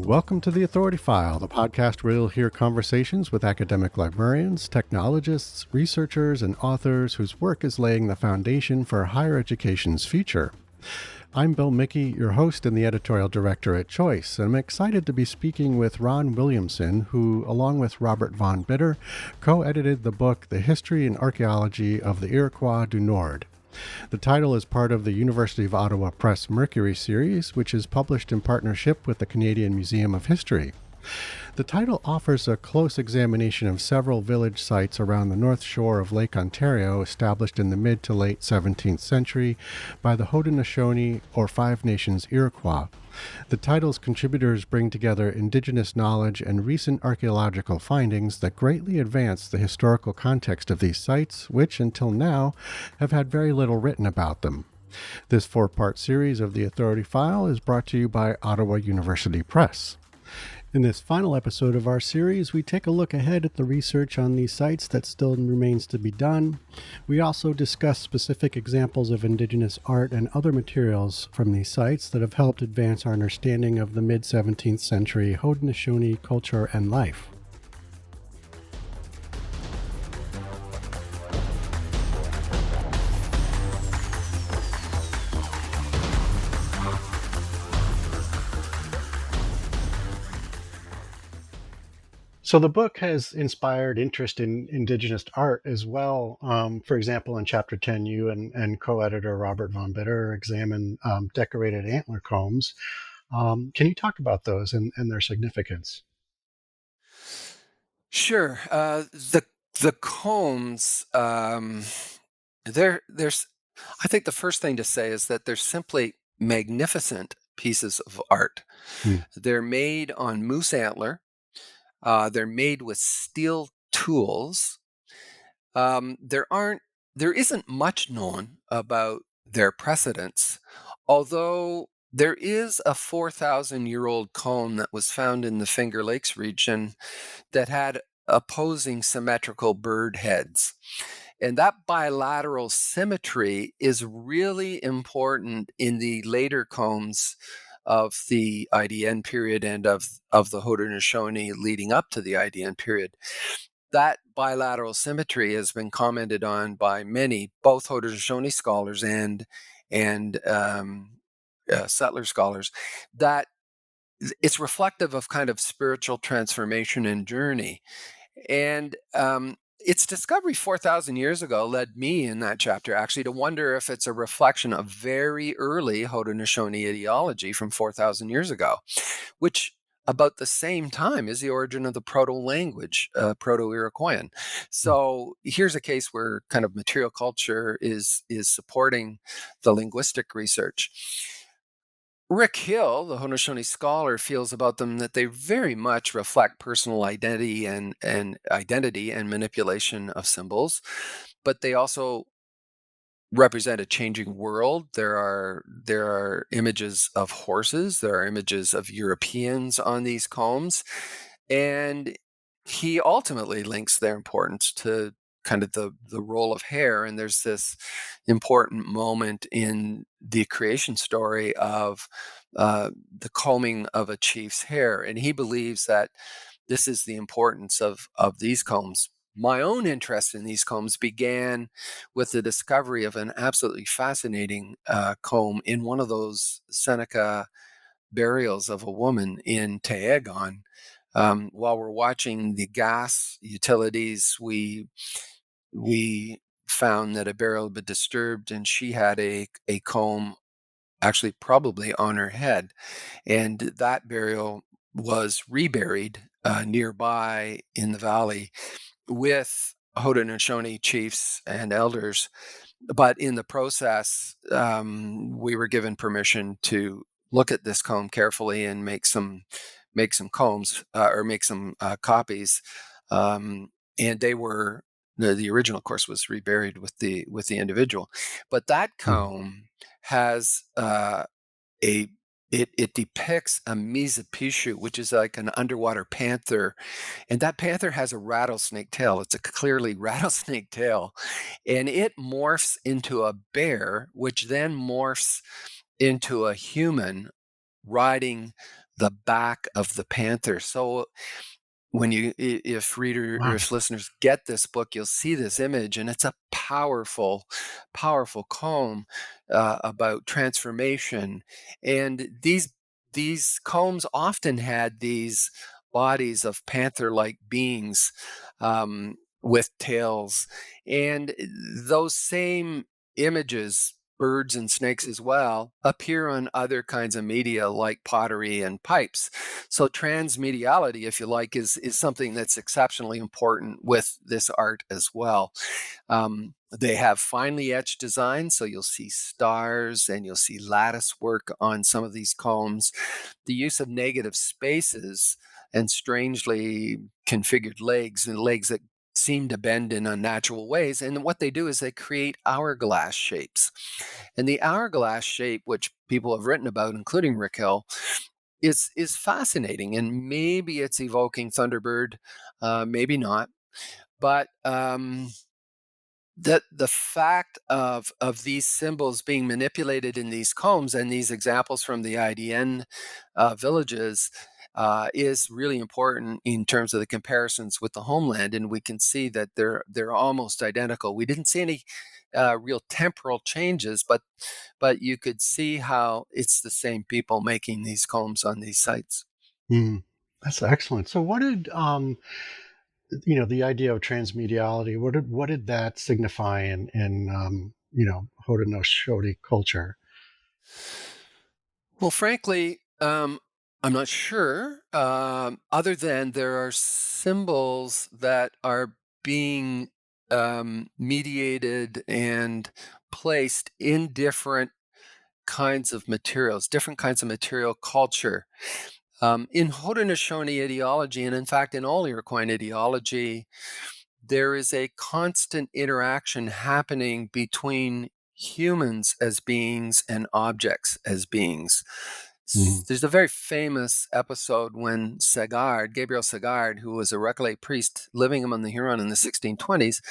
Welcome to The Authority File, the podcast where you'll hear conversations with academic librarians, technologists, researchers, and authors whose work is laying the foundation for higher education's future. I'm Bill Mickey, your host and the editorial director at Choice, and I'm excited to be speaking with Ron Williamson, who, along with Robert Von Bitter, co-edited the book The History and Archaeology of the Iroquois du Nord. The title is part of the University of Ottawa Press Mercury series, which is published in partnership with the Canadian Museum of History. The title offers a close examination of several village sites around the north shore of Lake Ontario established in the mid to late 17th century by the Haudenosaunee or Five Nations Iroquois. The title's contributors bring together Indigenous knowledge and recent archaeological findings that greatly advance the historical context of these sites, which, until now, have had very little written about them. This four-part series of The Authority File is brought to you by Ottawa University Press. In this final episode of our series, we take a look ahead at the research on these sites that still remains to be done. We also discuss specific examples of Indigenous art and other materials from these sites that have helped advance our understanding of the mid-17th century Haudenosaunee culture and life. So the book has inspired interest in Indigenous art as well. For example, in Chapter 10, you and co-editor Robert Von Bitter examine decorated antler combs. Can you talk about those and their significance? Sure. The combs, there's. I think the first thing to say is that they're simply magnificent pieces of art. Hmm. They're made on moose antler. They're made with steel tools. There isn't much known about their precedents, although there is a 4,000-year-old comb that was found in the Finger Lakes region that had opposing symmetrical bird heads. And that bilateral symmetry is really important in the later combs of the IDN period and of the Haudenosaunee leading up to the IDN period. That bilateral symmetry has been commented on by many, both Haudenosaunee scholars and settler scholars, that it's reflective of kind of spiritual transformation and journey. And its discovery 4,000 years ago led me in that chapter actually to wonder if it's a reflection of very early Haudenosaunee ideology from 4,000 years ago, which about the same time is the origin of the proto-language, Proto-Iroquoian. So here's a case where kind of material culture is supporting the linguistic research. Rick Hill, the Haudenosaunee scholar, feels about them that they very much reflect personal identity and identity and manipulation of symbols, but they also represent a changing world. There are images of horses, there are images of Europeans on these combs, and he ultimately links their importance to kind of the role of hair. And there's this important moment in the creation story of the combing of a chief's hair, and he believes that this is the importance of these combs. My own interest in these combs began with the discovery of an absolutely fascinating comb in one of those Seneca burials of a woman in Taegon. While we're watching the gas utilities, we found that a burial had been disturbed, and she had a comb actually probably on her head, and that burial was reburied nearby in the valley with Haudenosaunee chiefs and elders. But in the process, we were given permission to look at this comb carefully and make some combs or make some copies. And they were the original, of course, was reburied with the individual, but that comb has a it depicts a Misapishu, which is like an underwater panther, and that panther has a rattlesnake tail. It's a clearly rattlesnake tail, and it morphs into a bear, which then morphs into a human riding the back of the panther. So when Wow. if listeners get this book, you'll see this image, and it's a powerful, powerful comb about transformation. And these combs often had these bodies of panther-like beings with tails, and those same images, birds and snakes as well, appear on other kinds of media like pottery and pipes. So transmediality, if you like, is something that's exceptionally important with this art as well. They have finely etched designs, so you'll see stars and you'll see lattice work on some of these combs. The use of negative spaces and strangely configured legs, and legs that seem to bend in unnatural ways. And what they do is they create hourglass shapes. And the hourglass shape, which people have written about, including Rick Hill, is fascinating. And maybe it's evoking Thunderbird, maybe not. But the fact of these symbols being manipulated in these combs and these examples from the IDN villages is really important in terms of the comparisons with the homeland, and we can see that they're almost identical. We didn't see any real temporal changes, but you could see how it's the same people making these combs on these sites. Mm, that's excellent. So, what did the idea of transmediality? What did that signify in Haudenosaunee culture? Well, frankly, I'm not sure. Other than there are symbols that are being mediated and placed in different kinds of material culture. In Haudenosaunee ideology, and in fact in all Iroquois ideology, there is a constant interaction happening between humans as beings and objects as beings. Mhm. There's a very famous episode when Gabriel Sagard, who was a Recollet priest living among the Huron in the 1620s,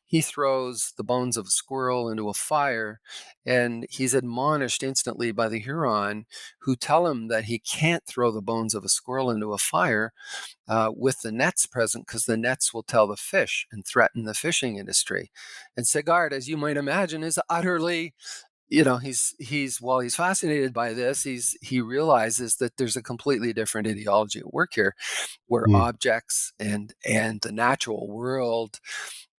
he throws the bones of a squirrel into a fire, and he's admonished instantly by the Huron, who tell him that he can't throw the bones of a squirrel into a fire with the nets present, because the nets will tell the fish and threaten the fishing industry. And Sagard, as you might imagine, is utterly, he's while he's fascinated by this, he realizes that there's a completely different ideology at work here, where Mm. objects and the natural world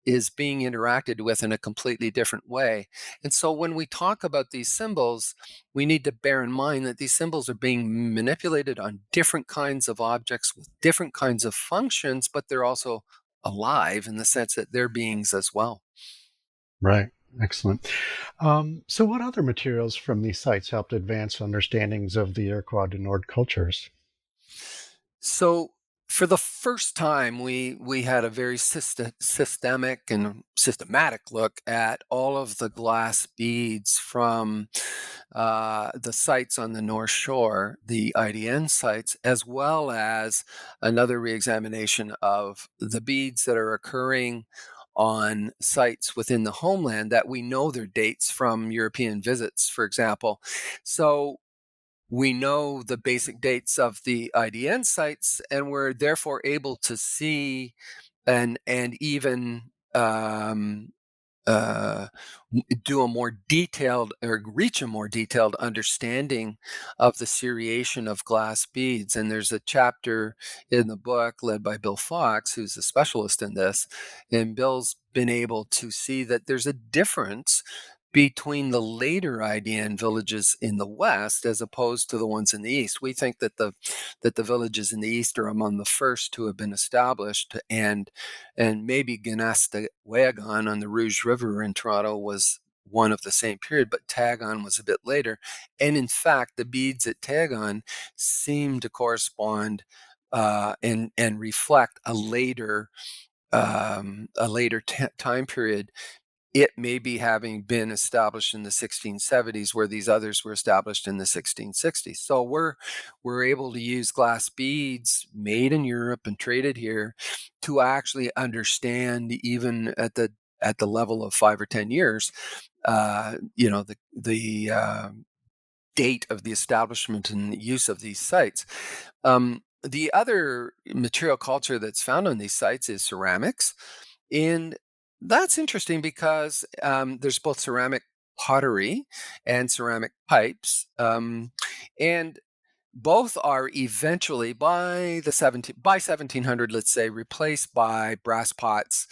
is being interacted with in a completely different way. And so when we talk about these symbols, we need to bear in mind that these symbols are being manipulated on different kinds of objects with different kinds of functions, but they're also alive in the sense that they're beings as well. Right. Excellent. So, what other materials from these sites helped advance understandings of the Iroquois du Nord cultures? So for the first time, we had a very systemic and systematic look at all of the glass beads from the sites on the North Shore, the IDN sites, as well as another reexamination of the beads that are occurring on sites within the homeland that we know their dates from European visits, for example. So we know the basic dates of the IDN sites, and we're therefore able to see and even uh, do a more detailed or reach a more detailed understanding of the seriation of glass beads. And there's a chapter in the book led by Bill Fox, who's a specialist in this. And Bill's been able to see that there's a difference between the later IDN villages in the west as opposed to the ones in the east. We think that the villages in the east are among the first to have been established, and maybe Ganasta-Wagon on the Rouge River in Toronto was one of the same period, but Tagon was a bit later. And in fact, the beads at Tagon seem to correspond and reflect a later time period, it may be having been established in the 1670s, where these others were established in the 1660s. So we're able to use glass beads made in Europe and traded here to actually understand, even at the level of 5 or 10 years, the date of the establishment and use of these sites. The other material culture that's found on these sites is ceramics. And that's interesting because there's both ceramic pottery and ceramic pipes. And both are eventually by 1700, let's say, replaced by brass pots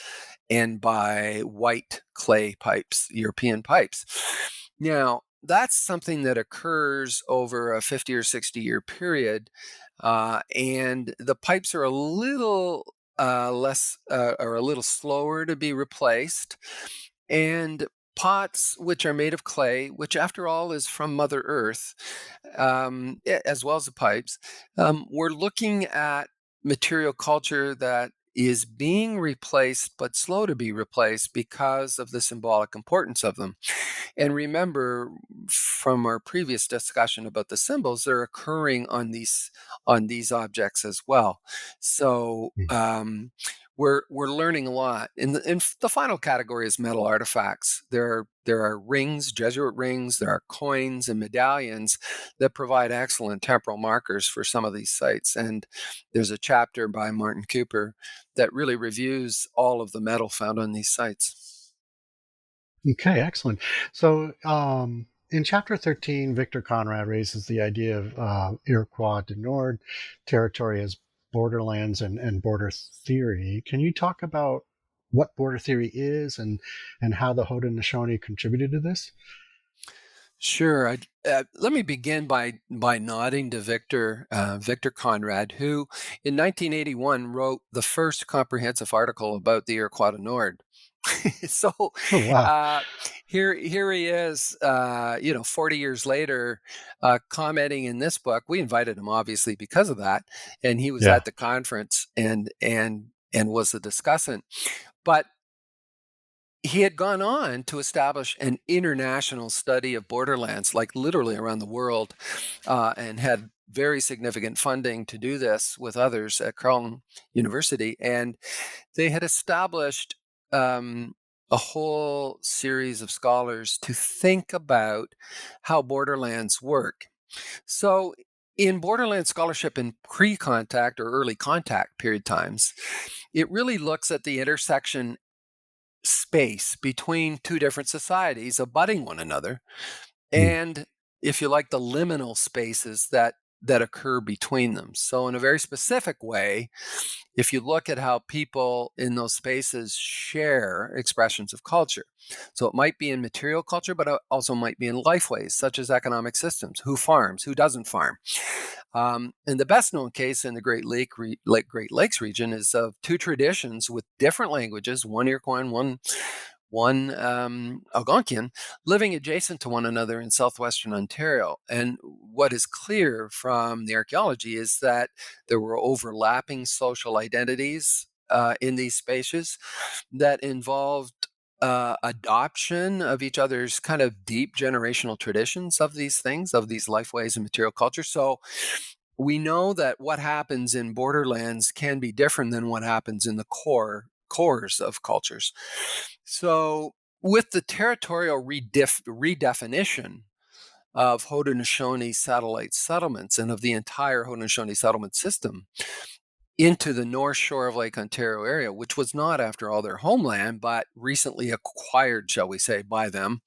and by white clay pipes, European pipes. Now, that's something that occurs over a 50 or 60-year period, and the pipes are a little less or a little slower to be replaced. And pots, which are made of clay, which after all is from Mother Earth, as well as the pipes, we're looking at material culture that is being replaced, but slow to be replaced because of the symbolic importance of them. And remember from our previous discussion about the symbols, they're occurring on these objects as well. So we're learning a lot. And the final category is metal artifacts. There are rings, Jesuit rings, there are coins and medallions that provide excellent temporal markers for some of these sites. And there's a chapter by Martin Cooper that really reviews all of the metal found on these sites. Okay, excellent. So, in chapter 13, Victor Conrad raises the idea of Iroquois du Nord territory as borderlands and border theory. Can you talk about what border theory is and how the Haudenosaunee contributed to this? Sure. Let me begin by nodding to Victor Conrad, who in 1981 wrote the first comprehensive article about the Iroquois du Nord. So Oh, wow. uh, here he is, 40 years later, commenting in this book. We invited him obviously because of that, and he was Yeah. at the conference and was the discussant. But he had gone on to establish an international study of borderlands, like literally around the world, and had very significant funding to do this with others at Carleton University. And they had established a whole series of scholars to think about how borderlands work. So, in borderland scholarship in pre contact or early contact period times, it really looks at the intersection space between two different societies abutting one another, Mm. and if you like, the liminal spaces that occur between them. So in a very specific way, if you look at how people in those spaces share expressions of culture, so it might be in material culture, but it also might be in lifeways such as economic systems, who farms, who doesn't farm. And the best known case in the Great Lakes region is of two traditions with different languages, one Iroquois and one Algonquian, living adjacent to one another in southwestern Ontario. And what is clear from the archaeology is that there were overlapping social identities in these spaces that involved adoption of each other's kind of deep generational traditions of these things, of these lifeways and material culture. So we know that what happens in borderlands can be different than what happens in the cores of cultures. So, with the territorial redefinition of Haudenosaunee satellite settlements and of the entire Haudenosaunee settlement system into the North Shore of Lake Ontario area, which was not, after all, their homeland, but recently acquired, shall we say, by them,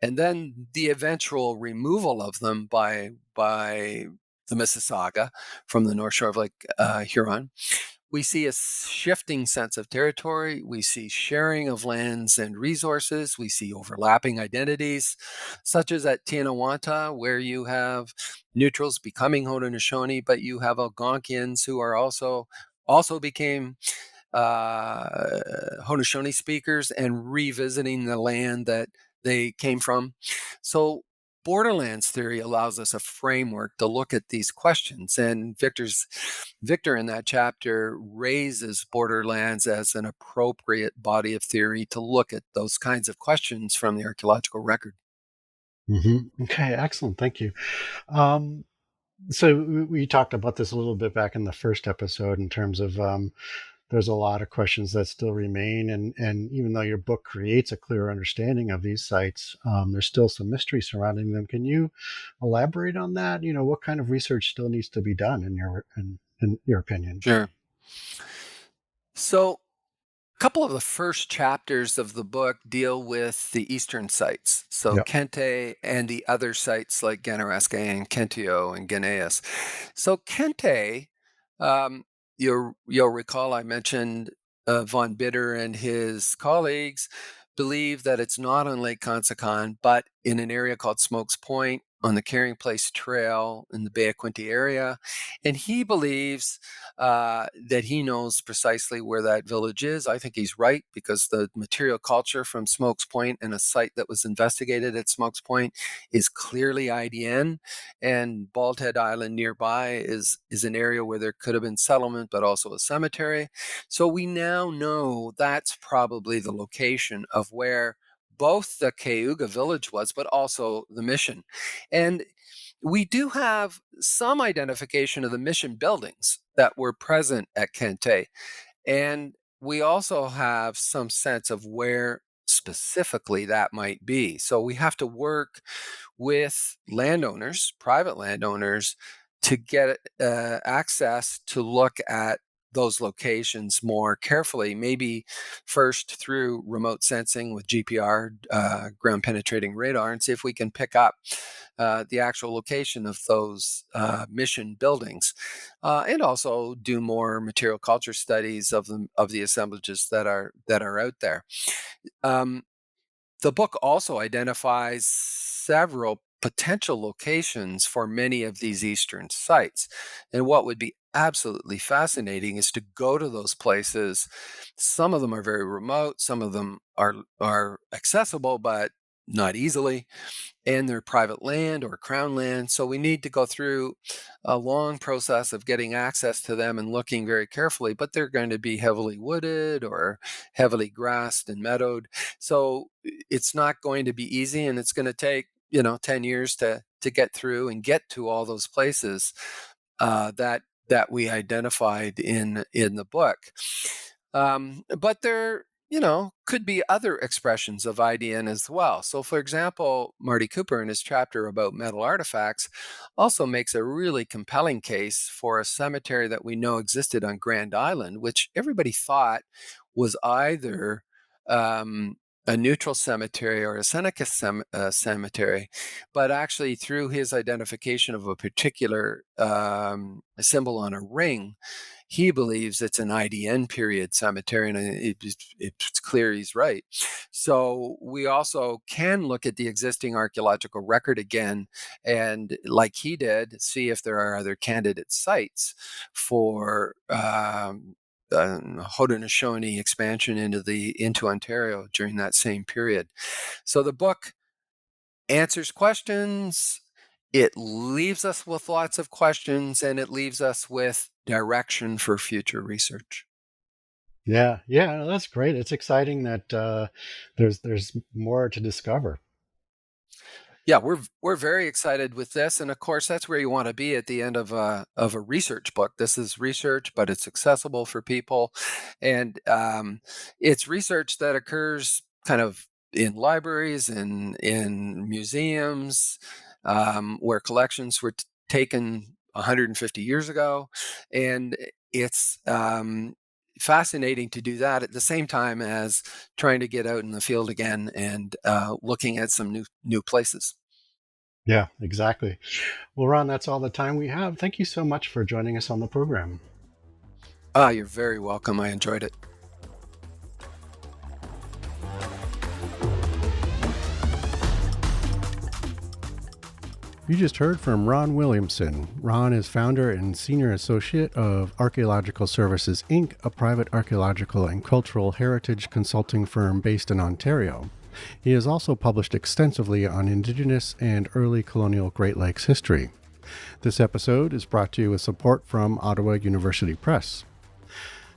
and then the eventual removal of them by the Mississauga from the North Shore of Lake Huron, we see a shifting sense of territory. We see sharing of lands and resources. We see overlapping identities, such as at Tianawanta, where you have neutrals becoming Haudenosaunee, but you have Algonquians who are also became Haudenosaunee speakers and revisiting the land that they came from. So, borderlands theory allows us a framework to look at these questions. And Victor in that chapter raises borderlands as an appropriate body of theory to look at those kinds of questions from the archaeological record. Okay, excellent. Thank you. Um, so we talked about this a little bit back in the first episode in terms of there's a lot of questions that still remain. And even though your book creates a clear understanding of these sites, there's still some mystery surrounding them. Can you elaborate on that? What kind of research still needs to be done in your opinion? Sure. So, a couple of the first chapters of the book deal with the eastern sites, so Yep. Kente and the other sites like Ganaraska and Kentio and Ganeas. So Kente, um, you'll recall I mentioned von Bitter and his colleagues believe that it's not on Lake Consacon, but in an area called Smokes Point on the Carrying Place Trail in the Bay of Quinte area. And he believes that he knows precisely where that village is. I think he's right, because the material culture from Smokes Point and a site that was investigated at Smokes Point is clearly IDN, and Bald Head Island nearby is an area where there could have been settlement, but also a cemetery. So we now know that's probably the location of where both the Cayuga village was, but also the mission. And we do have some identification of the mission buildings that were present at Kente. And we also have some sense of where specifically that might be. So we have to work with landowners, private landowners, to get access to look at those locations more carefully, maybe first through remote sensing with GPR, ground penetrating radar, and see if we can pick up the actual location of those mission buildings, and also do more material culture studies of the assemblages that are out there. Um, the book also identifies several potential locations for many of these eastern sites. And what would be absolutely fascinating is to go to those places. Some of them are very remote, some of them are accessible, but not easily, and they're private land or crown land. So we need to go through a long process of getting access to them and looking very carefully, but they're going to be heavily wooded or heavily grassed and meadowed. So it's not going to be easy, and it's going to take 10 years to get through and get to all those places that we identified in the book. But there could be other expressions of IDN as well. So, for example, Marty Cooper in his chapter about metal artifacts also makes a really compelling case for a cemetery that we know existed on Grand Island, which everybody thought was either a neutral cemetery or a Seneca cemetery, but actually through his identification of a particular symbol on a ring, he believes it's an IDN period cemetery, and it's clear he's right. So we also can look at the existing archaeological record again, and like he did, see if there are other candidate sites for Haudenosaunee expansion into Ontario during that same period. So the book answers questions. It leaves us with lots of questions, and it leaves us with direction for future research. Yeah, that's great. It's exciting that there's more to discover. Yeah, we're very excited with this, and of course, that's where you want to be at the end of a research book. This is research, but it's accessible for people, and it's research that occurs kind of in libraries and in museums, where collections were taken 150 years ago, and it's fascinating to do that at the same time as trying to get out in the field again and looking at some new places. Yeah, exactly. Well, Ron, that's all the time we have. Thank you so much for joining us on the program. You're very welcome. I enjoyed it. You just heard from Ron Williamson. Ron is founder and senior associate of Archaeological Services, Inc., a private archaeological and cultural heritage consulting firm based in Ontario. He has also published extensively on Indigenous and early colonial Great Lakes history. This episode is brought to you with support from Ottawa University Press.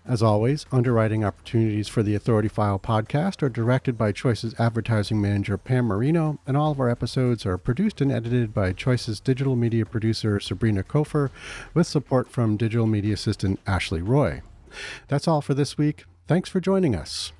As always, underwriting opportunities for the Authority File podcast are directed by Choice's advertising manager Pam Marino, and all of our episodes are produced and edited by Choice's digital media producer Sabrina Kofer, with support from digital media assistant Ashley Roy. That's all for this week. Thanks for joining us.